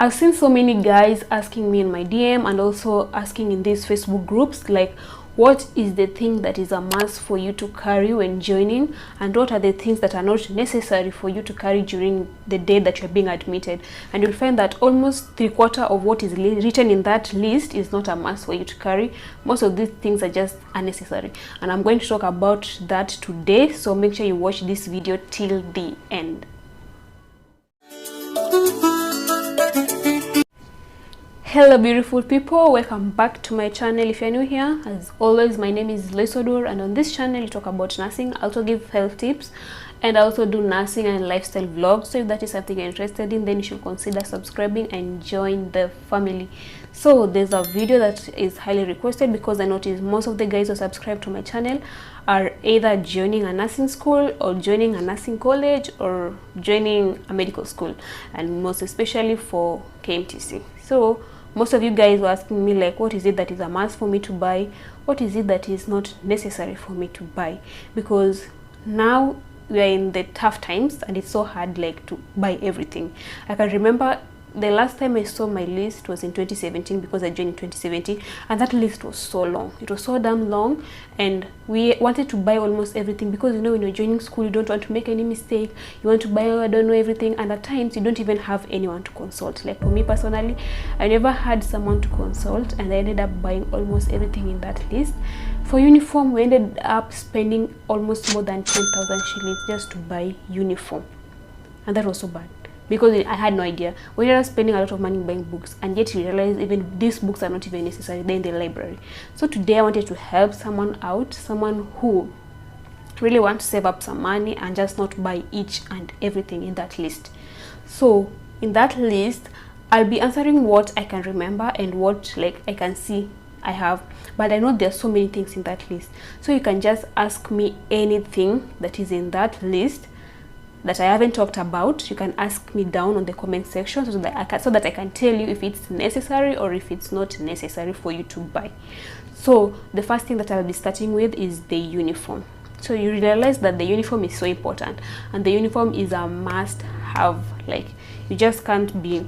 I've seen so many guys asking me in my DM and also asking in these Facebook groups, like, what is the thing that is a must for you to carry when joining, and what are the things that are not necessary for you to carry during the day that you're being admitted. And you'll find that almost 3/4 of what is written in that list is not a must for you to carry. Most of these things are just unnecessary, and I'm going to talk about that today, so make sure you watch this video till the end. Hello beautiful people, welcome back to my channel. If you're new here, as always, my name is Lesodor, and on this channel we talk about nursing. I also give health tips, and I also do nursing and lifestyle vlogs. So if that is something you're interested in, then you should consider subscribing and join the family. So there's a video that is highly requested because I noticed most of the guys who subscribe to my channel are either joining a nursing school or joining a nursing college or joining a medical school, and most especially for KMTC. So most of you guys were asking me, like, what is it that is a must for me to buy? What is it that is not necessary for me to buy? Because now we are in the tough times and it's so hard, like, to buy everything. I can remember the last time I saw my list was in 2017, because I joined in 2017, and that list was so long. It was so damn long, and we wanted to buy almost everything because, you know, when you're joining school, you don't want to make any mistake. You want to buy, I don't know, everything, and at times you don't even have anyone to consult. Like for me personally, I never had someone to consult, and I ended up buying almost everything in that list. For uniform, we ended up spending almost more than 10,000 shillings just to buy uniform, and that was so bad, because I had no idea. We ended up spending a lot of money buying books, and yet you realize even these books are not even necessary. They're in the library. So today I wanted to help someone out, someone who really wants to save up some money and just not buy each and everything in that list. So in that list, I'll be answering what I can remember and what, like, I can see I have, but I know there's so many things in that list. So you can just ask me anything that is in that list that I haven't talked about. You can ask me down on the comment section so that I can tell you if it's necessary or if it's not necessary for you to buy. So the first thing that I'll be starting with is the uniform. So you realize that the uniform is so important, and the uniform is a must have. Like, you just can't be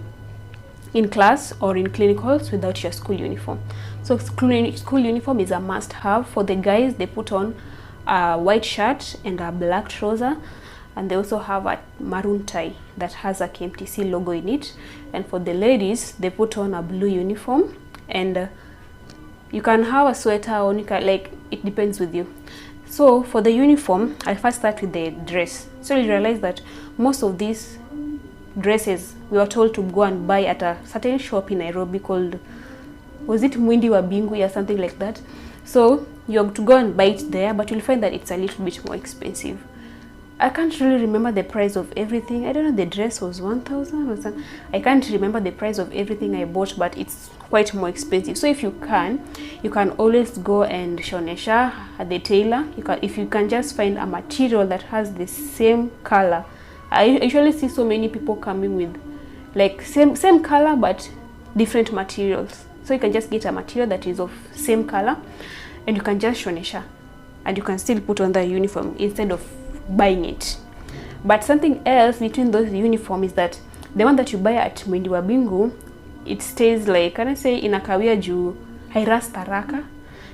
in class or in clinicals without your school uniform. So school uniform is a must have. For the guys, they put on a white shirt and a black trouser, and they also have a maroon tie that has a KMTC logo in it. And for the ladies, they put on a blue uniform, and you can have a sweater, or you can, like, it depends with you. So for the uniform, I'll first start with the dress. So you realize that most of these dresses we were told to go and buy at a certain shop in Nairobi called, was it Mwindi wa Bingu or something like that? So you have to go and buy it there, but you'll find that it's a little bit more expensive. I can't really remember the price of everything. I don't know, the dress was 1,000 or something. I can't remember the price of everything I bought, but it's quite more expensive. So if you can always go and shonesha at the tailor. If you can just find a material that has the same color. I usually see so many people coming with, like, same color but different materials. So you can just get a material that is of same color, and you can just shonesha, and you can still put on the uniform instead of buying it. But something else between those uniform is that the one that you buy at Mwindi wa Bingu, it stays, like, can I say, inakawia juu hairasta haraka.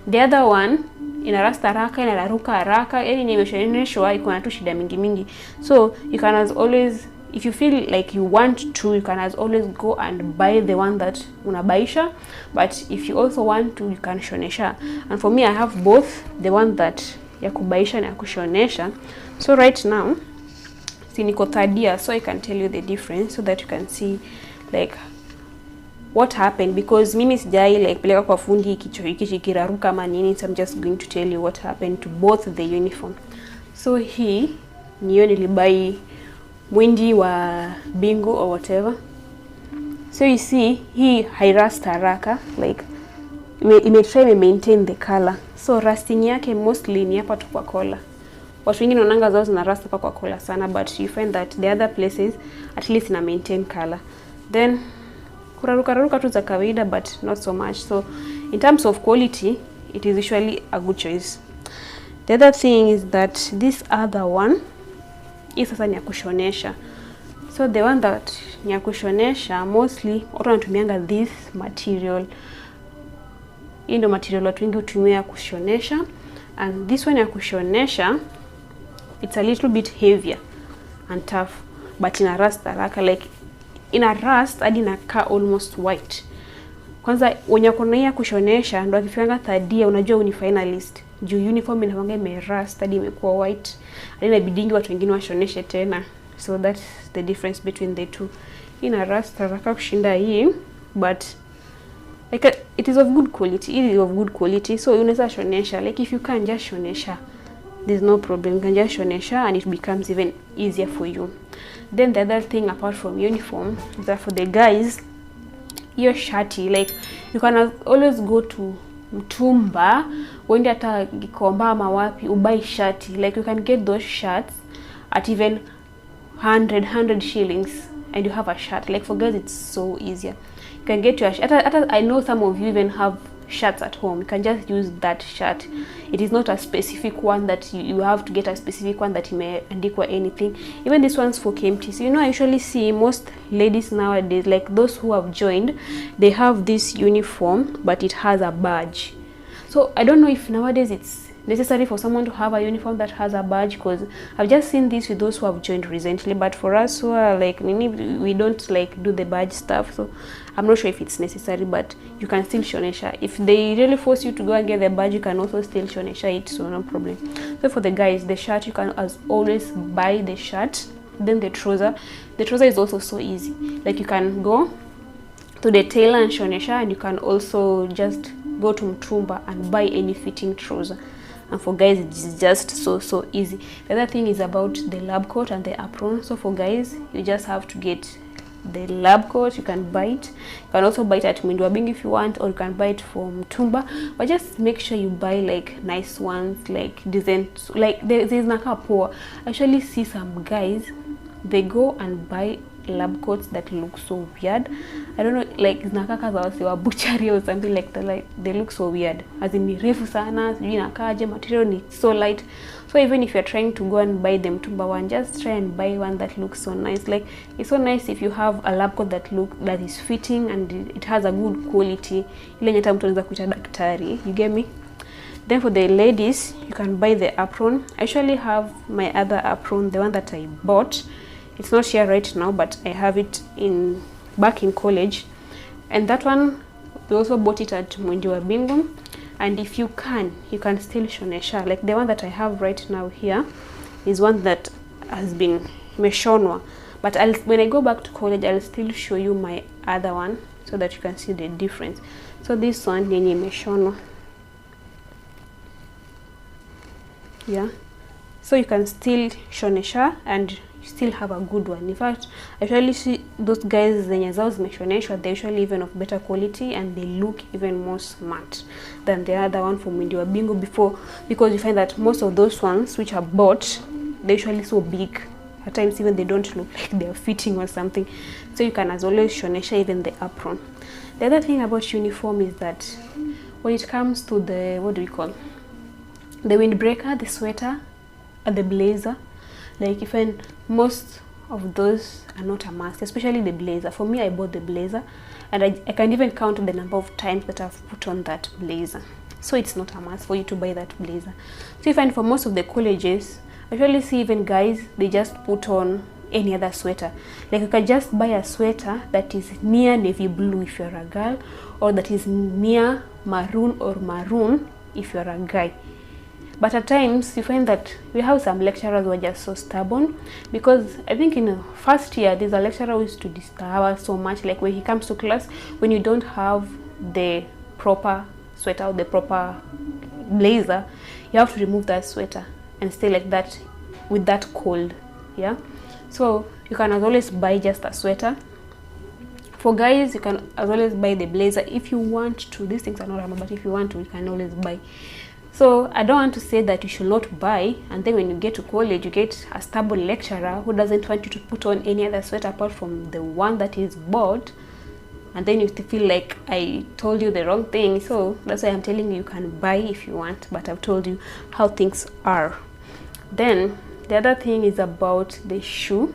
The other one inarasta haraka, inararuka haraka, yani nimeshoneshwa iko na tu shida mingi. So you can as always, if you feel like you want to, you can as always go and buy the one that unabaisha. But if you also want to, you can shonesha. And for me, I have both, the one that ya kubaisha na ya kushonesha. So right now, see, niko third year, so I can tell you the difference so that you can see, like, what happened. Because mimi sijai, like, peleka kwa fundi kicho hiki kiraruka ama nini. So I'm just going to tell you what happened to both the uniform. So hii niyo nilibai Mwindi wa Bingu or whatever. So you see, hii hairasta haraka, like, ime maintain the color. So rusting yake mostly ni hapa tu kwa collar. Watu wengine wanaanga zao zina rust hapa kwa collar sana, but you find that the other places at least ina maintain color. Then kuraruka tu za kawaida, but not so much. So in terms of quality, it is usually a good choice. The other thing is that this other one is sasa ni ya kushonesha. So So the one that ni ya kushonesha, mostly watu wanatumianga this material. Hii ndio material watu wengi hutumia kushonesha, and this one ya kushonesha, it's a little bit heavier and tough, but ina rust haraka, like ina rust hadi inakaa almost white. Kwanza wenye kuna hii ya kushonesha ndio akifika third year unajua ni finalist. Juu uniform inawanga imerust hadi imekuwa white. Hadi inabidingi watu wengine washoneshe tena. So that's the difference between the two. Ina rust haraka kushinda hii, but like it is of good quality. It is of good quality. So unaweza shonesha, like if you can just shonesha, there's no problem. You can just shonesha and it becomes even easier for you. Then the other thing apart from uniform is that for the guys, your shirty, like you can always go to mtumba, uende hata Gikomba ama wapi ubuy shirty, like you can get those shirts at even 100 shillings and you have a shirt. Like for girls it's so easier. You can get your shirt. I know some of you even have shirts at home. You can just use that shirt. It is not a specific one that you have to get a specific one that you may andikwa anything. Even this one's for KMTC. You know, I usually see most ladies nowadays, like those who have joined, they have this uniform but it has a badge. So I don't know if nowadays it's necessary for someone to have a uniform that has a badge, because I've just seen this with those who have joined recently, but for us who are like we don't like do the badge stuff, so I'm not sure if it's necessary, but you can still shonesha. If they really force you to go and get the badge, you can also still shonesha it, so no problem. So for the guys, the shirt, you can as always buy the shirt. Then the trouser is also so easy, like you can go to the tailor and shonesha, and you can also just go to mtumba and buy any fitting trouser. And for guys, it's just so easy. The other thing is about the lab coat and the apron. So for guys, you just have to get the lab coat. You can buy it. You can also buy it at Mwinduabing if you want, or you can buy it from Tumba. But just make sure you buy like nice ones, like decent. Like there's naka poor. I actually see some guys, they go and buy lab coats that look so weird. I don't know, like zinakaka za wasi wa butchery or something like that. Like they look so weird, as in ni refu sana, sijui inakaje, material ni so light. So even if you're trying to go and buy them Tumba one, just try and buy one that looks so nice. Like it's so nice if you have a lab coat that is fitting and it has a good quality. Ile nyata mtu anaweza kuita daktari, you get me? Then for the ladies, you can buy the apron. I actually have my other apron, the one that I bought. It's not here right now, but I have it back in college, and that one we also bought it at Mwinduabing. And if you can still shonesha. Like the one that I have right now here is one that has been meshonwa, but when I go back to college, I'll still show you my other one so that you can see the difference. So this one yenye meshonwa, yeah, so you can still shonesha and you still have a good one. In fact, I usually see those guys zenye zao zimeshoneshwa, they're usually even of better quality and they look even more smart than the other one from Mwinduabing before, because you find that most of those ones which are bought, they're usually so big. At times even they don't look like they're fitting or something. So you can as always shonesha even the apron. The other thing about uniform is that when it comes to the, what do we call, the windbreaker, the sweater, and the blazer, like you find most of those are not a must, especially the blazer. For me, I bought the blazer, and I can even count the number of times that I've put on that blazer. So it's not a must for you to buy that blazer. So you find for most of the colleges, I usually see even guys, they just put on any other sweater. Like you can just buy a sweater that is near navy blue if you're a girl, or that is near maroon or maroon if you're a guy. But at times, you find that we have some lecturers who are just so stubborn, because I think in the first year, there's a lecturer who used to disturb us so much. Like when he comes to class, when you don't have the proper sweater or the proper blazer, you have to remove that sweater and stay like that with that cold, yeah? So you can as always buy just a sweater. For guys, you can as always buy the blazer if you want to. These things are not normal, but if you want to, you can always buy. So I don't want to say that you should not buy, and then when you get to college, you get a stubborn lecturer who doesn't want you to put on any other sweater apart from the one that is bought, and then you feel like I told you the wrong thing. So that's why I'm telling you can buy if you want, but I've told you how things are. Then the other thing is about the shoe.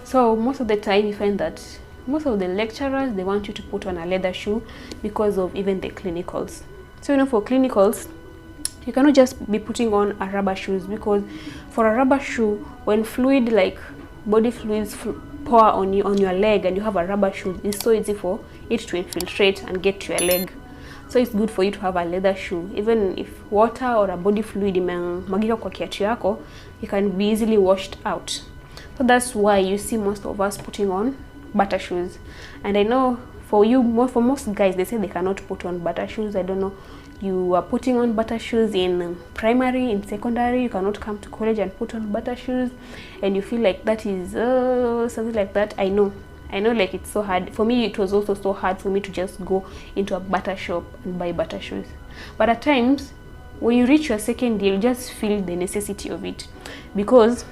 So most of the time you find that most of the lecturers, they want you to put on a leather shoe because of even the clinicals. So you know, for clinicals, you cannot just be putting on a rubber shoes, because for a rubber shoe, when fluid like body fluids pour on you on your leg and you have a rubber shoe, it's so easy for it to infiltrate and get to your leg. So it's good for you to have a leather shoe. Even if water or a body fluid imemwagika kwa kiatu yako, it can be easily washed out. So that's why you see most of us putting on butter shoes. And I know for most guys, they say they cannot put on butter shoes. I don't know. You are putting on butter shoes in primary, in secondary. You cannot come to college and put on butter shoes, and you feel like that is something like that. I know, like it's so hard. For me, it was also so hard for me to just go into a butter shop and buy butter shoes. But at times, when you reach your second year, you just feel the necessity of it. Because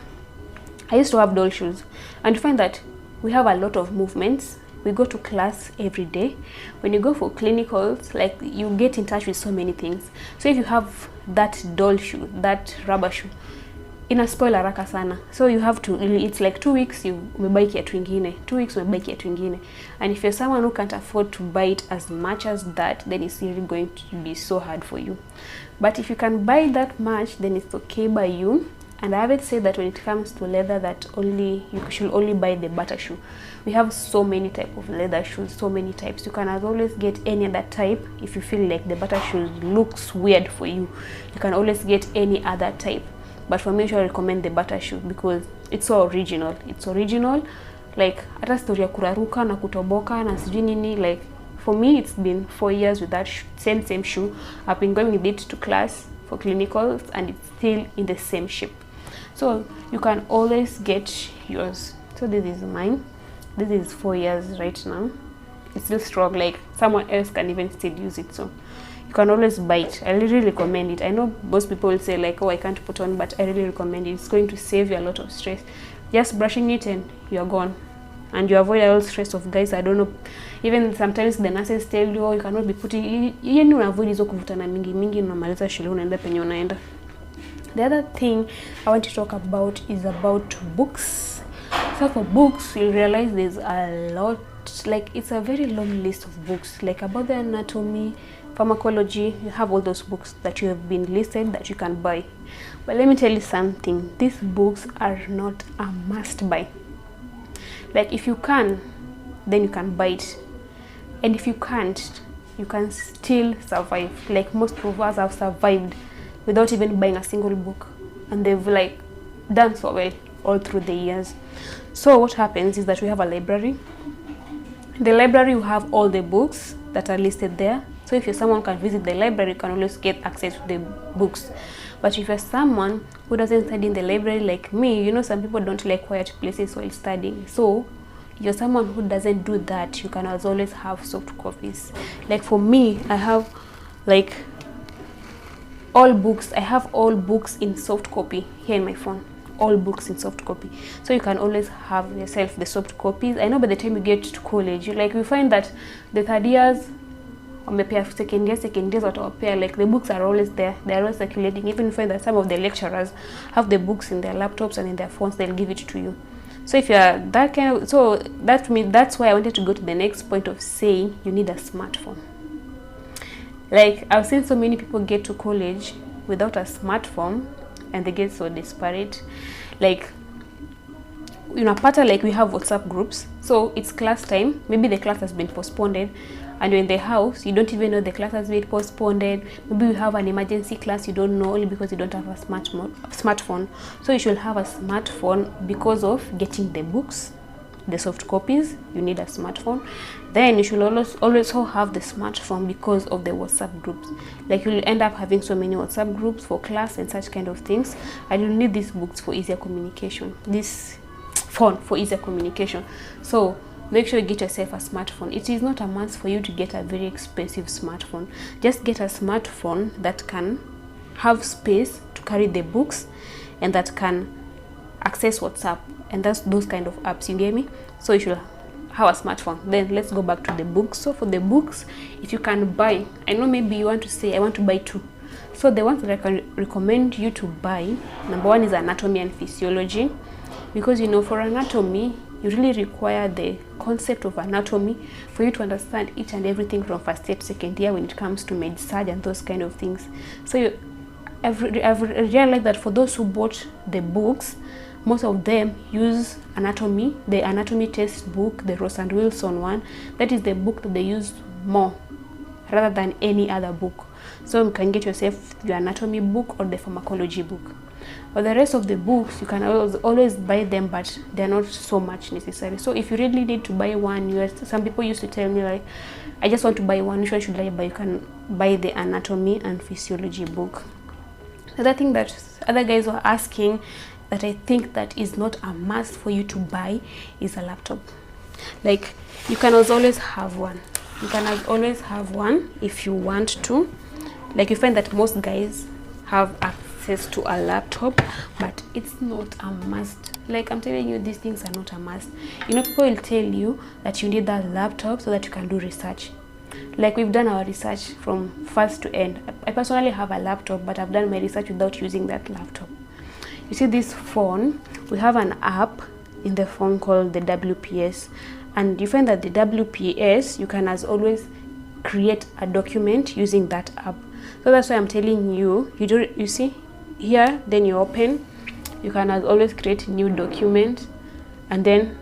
I used to have doll shoes, and you find that we have a lot of movements. We go to class every day. When you go for clinicals, like, you get in touch with so many things. So if you have that doll shoe, that rubber shoe, ina spoil haraka sana. So you have to, it's like 2 weeks you umebuy kiatu ingine, 2 weeks umebuy kiatu ingine. And if you're someone who can't afford to buy it as much as that, then it's really going to be so hard for you. But if you can buy that much, then it's okay by you. And I haven't said that when it comes to leather that you should only buy the butter shoe. We have so many types of leather shoes, so many types. You can as always get any other type. If you feel like the butter shoe looks weird for you, you can always get any other type. But for me, I recommend the butter shoe because it's so original. It's original. Like, hata story ya kuraruka na kutoboka na sijui nini, like, for me, it's been 4 years with that same shoe. I've been going with it to class for clinicals, and it's still in the same shape. So you can always get yours. So this is mine. This is 4 years right now. It's still strong. Like, someone else can even still use it. So you can always buy it. I really recommend it. I know most people will say like, oh, I can't put on, but I really recommend it. It's going to save you a lot of stress. Just brushing it and you're gone. And you avoid all stress of guys. I don't know. Even sometimes the nurses tell you, oh, you cannot be putting. You avoid hizo kuvutana mingi unamaliza shule unaenda penye unaenda. The other thing I want to talk about is about books. So for books, you'll realize there's a lot, like, it's a very long list of books, like about the anatomy, pharmacology. You have all those books that you have been listed that you can buy. But let me tell you something, these books are not a must buy. Like, if you can, then you can buy it. And if you can't, you can still survive. Like, most of us have survived without even buying a single book, and they've like done so well all through the years. So what happens is that we have a library. In the library, we have all the books that are listed there. So if you're someone who can visit the library, you can always get access to the books. But if you're someone who doesn't study in the library like me, you know, some people don't like quiet places while studying. So if you're someone who doesn't do that, you can as always have soft copies. Like for me, I have like all books. I have all books in soft copy here in my phone. All books in soft copy. So you can always have yourself the soft copies. I know by the time you get to college, you find that the third years, second years, like the books are always there. They are always circulating. Even you find that some of the lecturers have the books in their laptops and in their phones, they'll give it to you. So if you are that kind of, so that's why I wanted to go to the next point of saying you need a smartphone. Like, I've seen so many people get to college without a smartphone and they get so desperate. Like, you know, like we have WhatsApp groups. So it's class time. Maybe the class has been postponed and you're in the house. You don't even know the class has been postponed. Maybe you have an emergency class you don't know only because you don't have a smartphone. So you should have a smartphone because of getting the books, the soft copies. You need a smartphone. Then you should also have the smartphone because of the WhatsApp groups. Like, you'll end up having so many WhatsApp groups for class and such kind of things, and you'll need these books for easier communication, this phone for easier communication. So make sure you get yourself a smartphone. It is not a must for you to get a very expensive smartphone. Just get a smartphone that can have space to carry the books and that can access WhatsApp, and that's those kind of apps, you get me? So you should have a smartphone. Then let's go back to the books. So for the books, if you can buy, I know maybe you want to say I want to buy 2. So the ones that I can recommend you to buy, number 1 is anatomy and physiology, because you know, for anatomy you really require the concept of anatomy for you to understand each and everything from first year to second year when it comes to med-surg and those kind of things. So I've realized that for those who bought the books, most of them use anatomy, the anatomy textbook, the Ross and Wilson one. That is the book that they use more rather than any other book. So you can get yourself your anatomy book or the pharmacology book. But the rest of the books, you can always buy them, but they're not so much necessary. So if you really need to buy one, some people used to tell me like, I just want to buy one, which one should I buy? You can buy the anatomy and physiology book. The other thing that other guys were asking that I think that is not a must for you to buy is a laptop. Like, you can always have one. You can always have one if you want to. Like, you find that most guys have access to a laptop, but it's not a must. Like, I'm telling you, these things are not a must. You know, people will tell you that you need that laptop so that you can do research. Like, we've done our research from first to end. I personally have a laptop, but I've done my research without using that laptop. You see this phone, we have an app in the phone called the WPS, and you find that the WPS, you can as always create a document using that app. So that's why I'm telling you, you see here, then you open, you can as always create new document, and then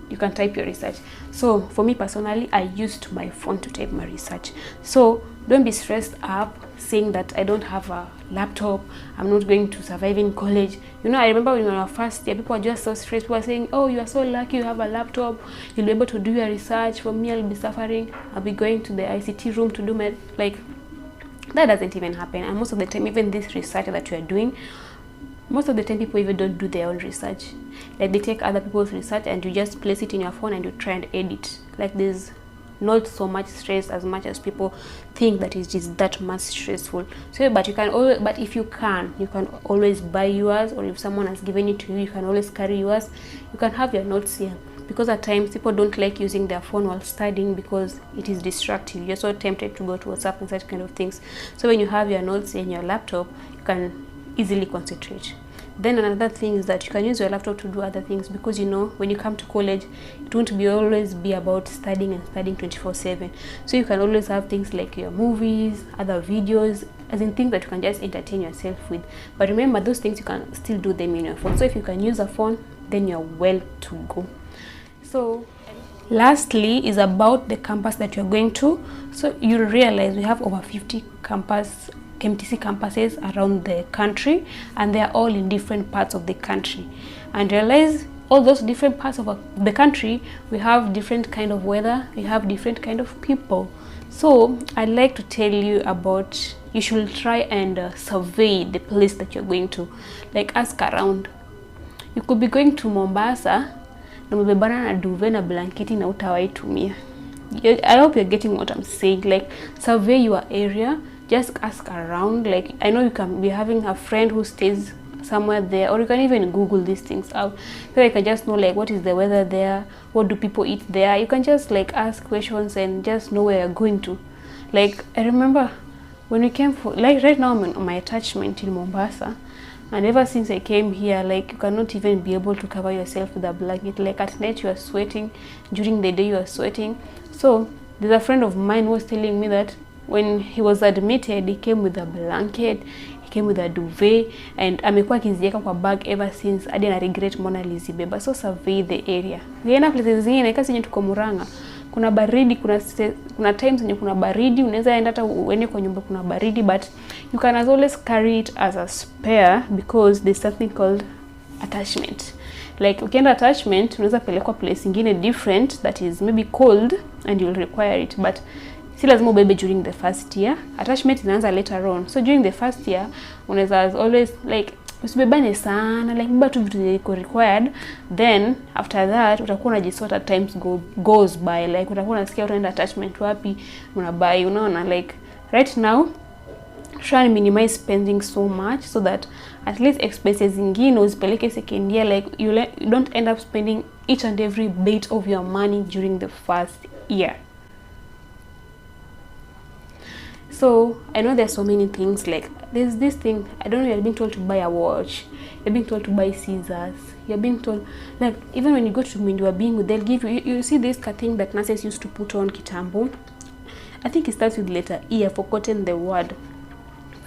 you can type your research. So for me personally, I used my phone to type my research. So don't be stressed up saying that I don't have a laptop, I'm not going to survive in college. You know, I remember when we were first year, people were just so stressed. People were saying, oh, you are so lucky you have a laptop, you'll be able to do your research. For me, I'll be suffering, I'll be going to the ICT room to do my, like, that doesn't even happen. And most of the time, even this research that you are doing, most of the time people even don't do their own research. Like, they take other people's research and you just place it in your phone and you try and edit. Like, there's not so much stress as much as people think that it is that much stressful. So but you can always, but if you can always buy yours, or if someone has given it to you, you can always carry yours. You can have your notes here, because at times people don't like using their phone while studying because it is distracting. You're so tempted to go to WhatsApp and such kind of things. So when you have your notes in your laptop, you can easily concentrate. Then another thing is that you can use your laptop to do other things, because you know, when you come to college, it won't always be about studying and studying 24/7. So you can always have things like your movies, other videos, as in things that you can just entertain yourself with. But remember, those things you can still do them in your phone. So if you can use a phone, then you're well to go. So lastly is about the campus that you're going to. So you realize we have over 50 KMTC campuses around the country, and they are all in different parts of the country. And realize all those different parts of the country, we have different kind of weather, we have different kind of people. So I'd like to tell you about, you should try and survey the place that you're going to. Like, ask around. You could be going to Mombasa na umebebana na duvet na blanketi na utawahi tumia. I hope you're getting what I'm saying. Like, survey your area. Just ask around. Like, I know you can be having a friend who stays somewhere there, or you can even Google these things out, so you can just know, like, what is the weather there, what do people eat there. You can just like ask questions and just know where you're going to. Like, I remember when we came for, like, right now I'm on my attachment in Mombasa, and ever since I came here, like, you cannot even be able to cover yourself with a blanket. Like, at night you are sweating, during the day you are sweating. So there's a friend of mine who was telling me that when he was admitted, he came with a blanket, he came with a duvet, and amekuwa akiziweka kwa bag ever since. Hadi na regret mbona alizibeba. So survey the area. Ukienda places zingine, kasi yenye tuko Murang'a, kuna baridi, kuna times yenye kuna baridi, unaweza enda hata uende kwa nyumba kuna baridi, but you can as always carry it as a spare, because there's something called attachment. Like, ukienda attachment, unaweza pelekwa place ingine different that is maybe cold and you'll require it, but si lazima ubebe during the first year. Attachment inaanza later on. So during the first year, unaweza as always, like, usibebane sana, like, beba tu vitu ziko required. Then after that utakuwa unajisort as times goes by. Like, utakuwa unasikia utaenda attachment wapi, unabuy, unaona. Like, right now try and minimize spending so much, so that at least expenses zingine usipeleke second year. Like, you don't end up spending each and every bit of your money during the first year. So I know there's so many things. Like, there's this thing, I don't know, you're being told to buy a watch, you're being told to buy scissors, you're being told, like, even when you go to Mwindi Bingu, they'll give you see this thing that nurses used to put on kitambo. I think it starts with letter E. I've forgotten the word.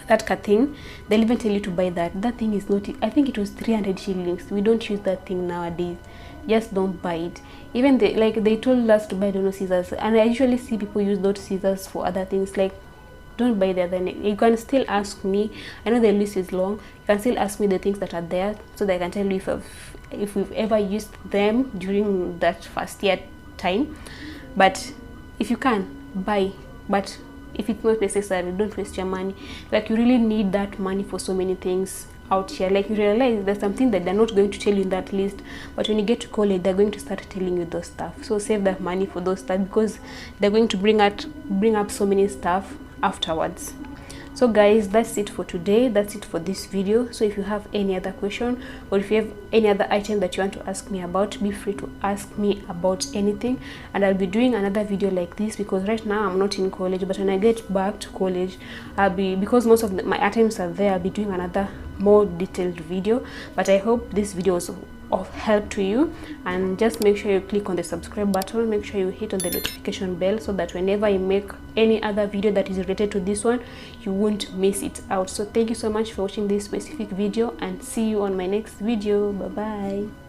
That thing, they'll even tell you to buy that. That thing is not, I think it was 300 shillings. We don't use that thing nowadays. Just don't buy it. Even they told us to buy the scissors, and I usually see people use those scissors for other things. Like, don't buy the other. You can still ask me. I know the list is long. You can still ask me the things that are there, so that I can tell you if we've ever used them during that first year time. But if you can, buy. But if it's not necessary, don't waste your money. Like, you really need that money for so many things out here. Like, you realize there's something that they're not going to tell you in that list, but when you get to college, they're going to start telling you those stuff. So save that money for those stuff, because they're going to bring up so many stuff afterwards. So guys, that's it for today. That's it for this video. So if you have any other question, or if you have any other item that you want to ask me about, be free to ask me about anything, and I'll be doing another video like this, because right now I'm not in college. But when I get back to college, because most of my items are there, I'll be doing another more detailed video. But I hope this video was of help to you, and just make sure you click on the subscribe button, make sure you hit on the notification bell, so that whenever I make any other video that is related to this one, you won't miss it out. So thank you so much for watching this specific video, and see you on my next video. Bye bye.